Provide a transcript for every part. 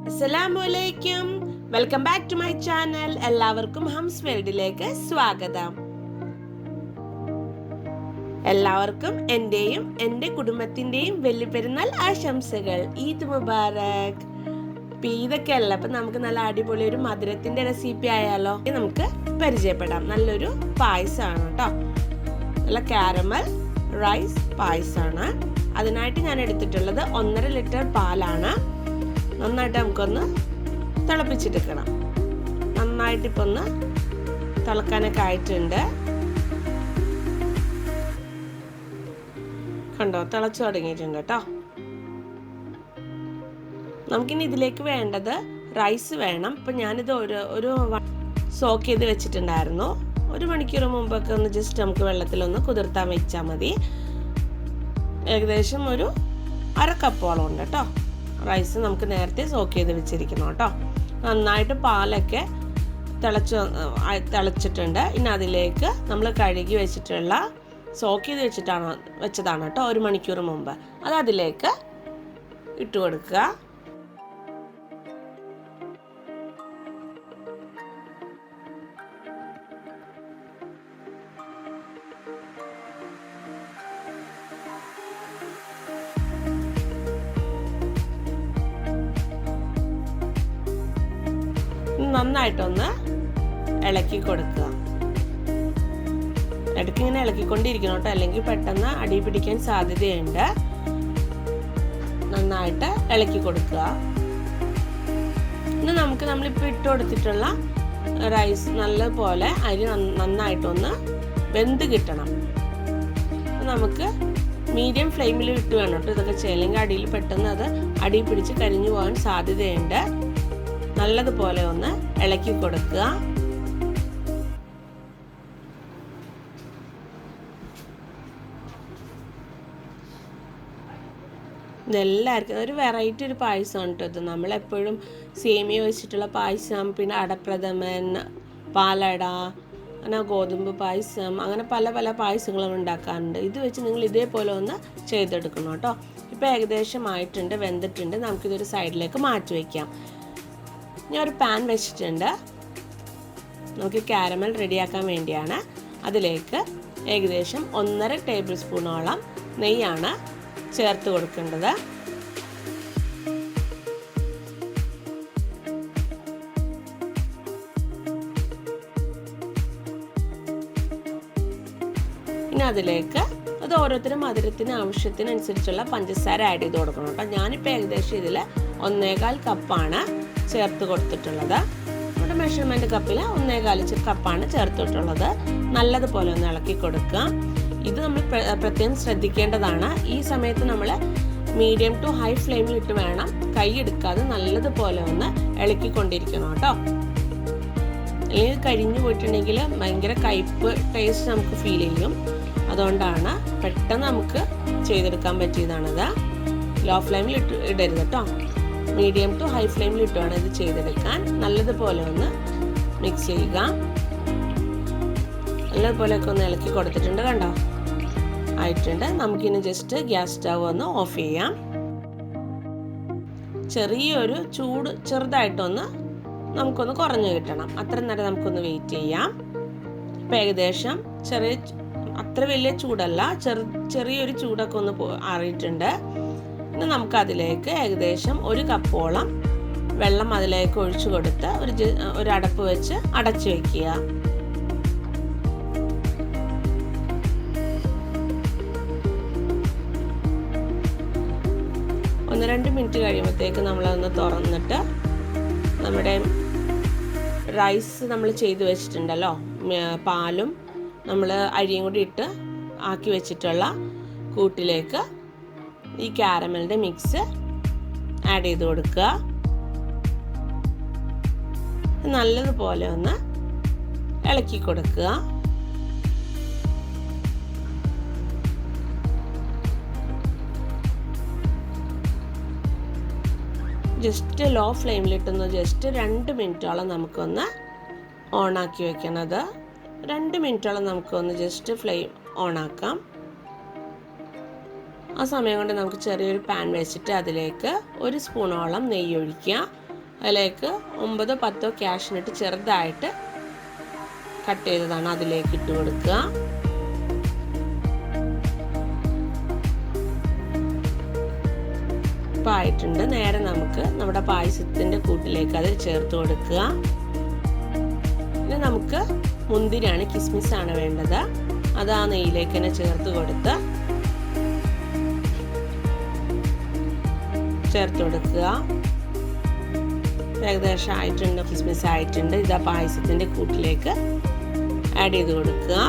അസ്സലാമുഅലൈക്കും, welcome back to my channel. എല്ലാവർക്കും ഹംസ് വേൾഡിലേക്ക് സ്വാഗതം. എല്ലാവർക്കും എന്റെയും എൻ്റെ കുടുംബത്തിന്റെയും വലിയ പെരുന്നാൾ ആശംസകൾ. ഈദ് മുബാറക്. ഇതൊക്കെ അല്ല, അപ്പൊ നമുക്ക് നല്ല അടിപൊളി ഒരു മധുരത്തിന്റെ റെസിപ്പി ആയാലോ. നമുക്ക് പരിചയപ്പെടാം. നല്ലൊരു പായസമാണ് കേട്ടോ. നല്ല കാരമൽ റൈസ് പായസമാണ്. അതിനായിട്ട് ഞാൻ എടുത്തിട്ടുള്ളത് 1.5 ലിറ്റർ പാലാണ്. നന്നായിട്ട് നമുക്കൊന്ന് തിളപ്പിച്ചെടുക്കണം. നന്നായിട്ട് ഇപ്പൊ ഒന്ന് തിളക്കാനൊക്കെ ആയിട്ടുണ്ട്. കണ്ടോ, തിളച്ചു തുടങ്ങിയിട്ടുണ്ട് കേട്ടോ. നമുക്കിനി ഇതിലേക്ക് വേണ്ടത് റൈസ് വേണം. ഇപ്പൊ ഞാനിത് ഒരു സോക്ക് ചെയ്ത് വെച്ചിട്ടുണ്ടായിരുന്നു. 1 മണിക്കൂർ മുമ്പൊക്കെ ഒന്ന് ജസ്റ്റ് നമുക്ക് വെള്ളത്തിലൊന്ന് കുതിർത്താൻ വെച്ചാൽ മതി. ഏകദേശം ഒരു 1/2 കപ്പോളം ഉണ്ട് കേട്ടോ. റൈസ് നമുക്ക് നേരത്തെ സോക്ക് ചെയ്ത് വെച്ചിരിക്കണം കേട്ടോ. നന്നായിട്ട് പാലൊക്കെ തിളച്ചിട്ടുണ്ട്. ഇനി അതിലേക്ക് നമ്മൾ കഴുകി വെച്ചിട്ടുള്ള സോക്ക് ചെയ്ത് വെച്ചതാണ് കേട്ടോ 1 മണിക്കൂർ മുമ്പ്. അത് അതിലേക്ക് ഇട്ട് കൊടുക്കുക. നന്നായിട്ടൊന്ന് ഇളക്കി കൊടുക്കുക. ഇടയ്ക്ക് ഇങ്ങനെ ഇളക്കിക്കൊണ്ടിരിക്കണം കേട്ടോ, അല്ലെങ്കിൽ പെട്ടെന്ന് അടി പിടിക്കാൻ സാധ്യതയുണ്ട്. നന്നായിട്ട് ഇളക്കി കൊടുക്കുക. ഇന്ന് നമ്മളിപ്പോൾ ഇട്ട് കൊടുത്തിട്ടുള്ള റൈസ് നല്ലപോലെ അരി നന്നായിട്ടൊന്ന് വെന്ത് കിട്ടണം. നമുക്ക് മീഡിയം ഫ്ലെയിമിൽ ഇട്ട് വേണം കേട്ടോ ഇതൊക്കെ ചെയ്യല്ലെങ്കിൽ അടിയിൽ പെട്ടെന്ന് അത് അടി പിടിച്ച് കരിഞ്ഞു പോകാൻ സാധ്യതയുണ്ട്. നല്ലതുപോലെ ഒന്ന് ഇളക്കി കൊടുക്കുക. ഇതെല്ലാവർക്കും ഒരു വെറൈറ്റി ഒരു പായസമാണ് കേട്ടോ ഇത്. നമ്മളെപ്പോഴും സേമിയ വെച്ചിട്ടുള്ള പായസം, പിന്നെ അടപ്രഥമൻ, പാലട, അങ്ങനെ ഗോതമ്പ് പായസം, അങ്ങനെ പല പല പായസങ്ങളും ഉണ്ടാക്കാറുണ്ട്. ഇത് വെച്ച് നിങ്ങൾ ഇതേപോലെ ഒന്ന് ചെയ്തെടുക്കണം കേട്ടോ. ഇപ്പോൾ ഏകദേശം ആയിട്ടുണ്ട്, വെന്തിട്ടുണ്ട്. നമുക്കിതൊരു സൈഡിലേക്ക് മാറ്റി വയ്ക്കാം. ഞാൻ ഒരു പാൻ വെച്ചിട്ടുണ്ട്. നമുക്ക് കാരമൽ റെഡിയാക്കാൻ വേണ്ടിയാണ്. അതിലേക്ക് ഏകദേശം 1.5 ടേബിൾ സ്പൂണോളം നെയ്യാണ് ചേർത്ത് കൊടുക്കേണ്ടത്. ഇനി അതിലേക്ക് അത് ഓരോരുത്തരും മധുരത്തിന് ആവശ്യത്തിനനുസരിച്ചുള്ള പഞ്ചസാര ആഡ് ചെയ്ത് കൊടുക്കണം കേട്ടോ. ഞാനിപ്പോൾ ഏകദേശം ഇതിൽ 1.25 കപ്പാണ് ചേർത്ത് കൊടുത്തിട്ടുള്ളത്. നമ്മുടെ മെഷർമെൻറ്റ് കപ്പിൽ 1.25 കപ്പാണ് ചേർത്തിട്ടുള്ളത്. നല്ലതുപോലെ ഒന്ന് ഇളക്കി കൊടുക്കുക. ഇത് നമ്മൾ പ്രത്യേകം ശ്രദ്ധിക്കേണ്ടതാണ്. ഈ സമയത്ത് നമ്മൾ മീഡിയം ടു ഹൈ ഫ്ലെയിമിൽ ഇട്ട് വേണം, കൈ എടുക്കാതെ നല്ലതുപോലെ ഒന്ന് ഇളക്കിക്കൊണ്ടിരിക്കണം കേട്ടോ. അല്ലെങ്കിൽ കരിഞ്ഞു പോയിട്ടുണ്ടെങ്കിൽ ഭയങ്കര കയ്പ്പ് ടേസ്റ്റ് നമുക്ക് ഫീൽ ചെയ്യും. അതുകൊണ്ടാണ് പെട്ടെന്ന് നമുക്ക് ചെയ്തെടുക്കാൻ പറ്റിയതാണിത്. ലോ ഫ്ലെയിമിൽ ഇടരുത് കേട്ടോ. മീഡിയം ടു ഹൈ ഫ്ലെയിമിൽ ഇട്ട് വേണം ഇത് ചെയ്തെടുക്കാൻ. നല്ലതുപോലെ ഒന്ന് മിക്സ് ചെയ്യുക. നല്ലതുപോലെയൊക്കെ ഒന്ന് ഇളക്കി കൊടുത്തിട്ടുണ്ട്. കണ്ടോ, ആയിട്ടുണ്ട്. നമുക്കിനി ജസ്റ്റ് ഗ്യാസ് സ്റ്റവ് ഒന്ന് ഓഫ് ചെയ്യാം. ചെറിയൊരു ചൂട് ചെറുതായിട്ടൊന്ന് നമുക്കൊന്ന് കുറഞ്ഞു കിട്ടണം. അത്ര നേരം നമുക്കൊന്ന് വെയിറ്റ് ചെയ്യാം. ഇപ്പം ഏകദേശം അത്ര വലിയ ചൂടല്ല, ചെറിയൊരു ചൂടൊക്കെ ഒന്ന് ആറിയിട്ടുണ്ട്. ഇനി നമുക്കതിലേക്ക് ഏകദേശം 1 കപ്പോളം വെള്ളം അതിലേക്ക് ഒഴിച്ചു കൊടുത്ത് ഒരു അടപ്പ് വെച്ച് അടച്ചു വയ്ക്കുക. 1-2 മിനിറ്റ് കഴിയുമ്പോഴത്തേക്ക് നമ്മളതൊന്ന് തുറന്നിട്ട് നമ്മുടെ റൈസ് നമ്മൾ ചെയ്ത് വെച്ചിട്ടുണ്ടല്ലോ, പാലും നമ്മൾ അരിയും കൂടി ഇട്ട് ആക്കി വെച്ചിട്ടുള്ള കൂട്ടിലേക്ക് ഈ കാരമലിൻ്റെ മിക്സ് ആഡ് ചെയ്ത് കൊടുക്കുക. നല്ലതുപോലെ ഒന്ന് ഇളക്കി കൊടുക്കുക. ജസ്റ്റ് ലോ ഫ്ലെയിമിലിട്ടൊന്ന് ജസ്റ്റ് 2 മിനിറ്റോളം നമുക്കൊന്ന് ഓണാക്കി വെക്കണത്. 2 മിനിറ്റോളം നമുക്കൊന്ന് ജസ്റ്റ് ഫ്ലെയിം ഓണാക്കാം. ആ സമയം കൊണ്ട് നമുക്ക് ചെറിയൊരു പാൻ വെച്ചിട്ട് അതിലേക്ക് 1 സ്പൂണോളം നെയ്യ് ഒഴിക്കുക. അതിലേക്ക് 9-10 കാഷ്യൂനട്ട് ചെറുതായിട്ട് കട്ട് ചെയ്തതാണ് അതിലേക്ക് ഇട്ട് കൊടുക്കുക. ഇപ്പം ആയിട്ടുണ്ട്. നേരെ നമുക്ക് നമ്മുടെ പായസത്തിൻ്റെ കൂട്ടിലേക്ക് അത് ചേർത്ത് കൊടുക്കുക. ഇനി നമുക്ക് മുന്തിരിയാണ്, കിസ്മിസാണ് വേണ്ടത്. അത് ആ നെയ്യിലേക്ക് തന്നെ ചേർത്ത് കൊടുക്കുക. ഏകദേശം ആയിട്ടുണ്ട്, കിസ്മിസ് ആയിട്ടുണ്ട്. ഇതാ പായസത്തിൻ്റെ കൂട്ടിലേക്ക് ആഡ് ചെയ്ത് കൊടുക്കുക.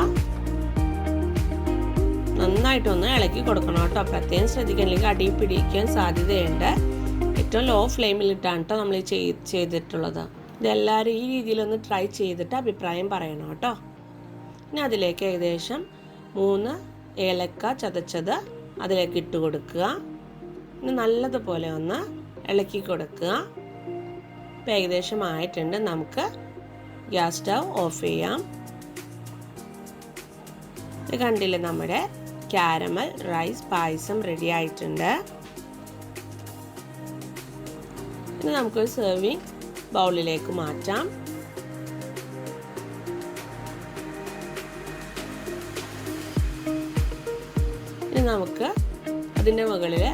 നന്നായിട്ടൊന്ന് ഇളക്കി കൊടുക്കണം കേട്ടോ. പ്രത്യേകം ശ്രദ്ധിക്കണമെങ്കിൽ അടി പിടിക്കാൻ സാധ്യതയുണ്ട്. ഏറ്റവും ലോ ഫ്ലെയിമിലിട്ടാണ് കേട്ടോ നമ്മൾ ചെയ്തിട്ടുള്ളത്. ഇതെല്ലാവരും ഈ രീതിയിലൊന്ന് ട്രൈ ചെയ്തിട്ട് അഭിപ്രായം പറയണം കേട്ടോ. ഇനി അതിലേക്ക് ഏകദേശം 3 ഏലക്ക ചതച്ചത് അതിലേക്ക് ഇട്ട് കൊടുക്കുക. ഇനി നല്ലതുപോലെ ഒന്ന് ഇളക്കി കൊടുക്കുക. ഇപ്പം ഏകദേശം ആയിട്ടുണ്ട്. നമുക്ക് ഗ്യാസ് സ്റ്റവ് ഓഫ് ചെയ്യാം. ഇത് കണ്ടില്ലേ, നമ്മുടെ കാരമൽ റൈസ് പായസം റെഡി ആയിട്ടുണ്ട്. ഇനി നമുക്കൊരു സെർവിങ് ബൗളിലേക്ക് മാറ്റാം. ഇനി നമുക്ക് അതിൻ്റെ മുകളിൽ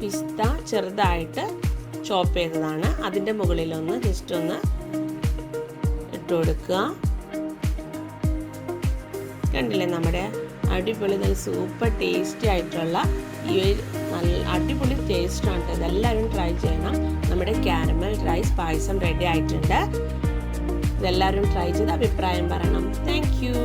പിസ്ത ചെറുതായിട്ട് ചോപ്പ് ചെയ്തതാണ് അതിൻ്റെ മുകളിലൊന്ന് ജസ്റ്റ് ഒന്ന് ഇട്ട് കൊടുക്കുക. കണ്ടില്ലേ, നമ്മുടെ അടിപൊളി നല്ല സൂപ്പർ ടേസ്റ്റി ആയിട്ടുള്ള ഈ ഒരു നല്ല അടിപൊളി ടേസ്റ്റാണ്. ഇതെല്ലാവരും ട്രൈ ചെയ്യണം. നമ്മുടെ കാരമൽ റൈസ് പായസം റെഡി ആയിട്ടുണ്ട്. ഇതെല്ലാവരും ട്രൈ ചെയ്ത് അഭിപ്രായം പറയണം. Thank you.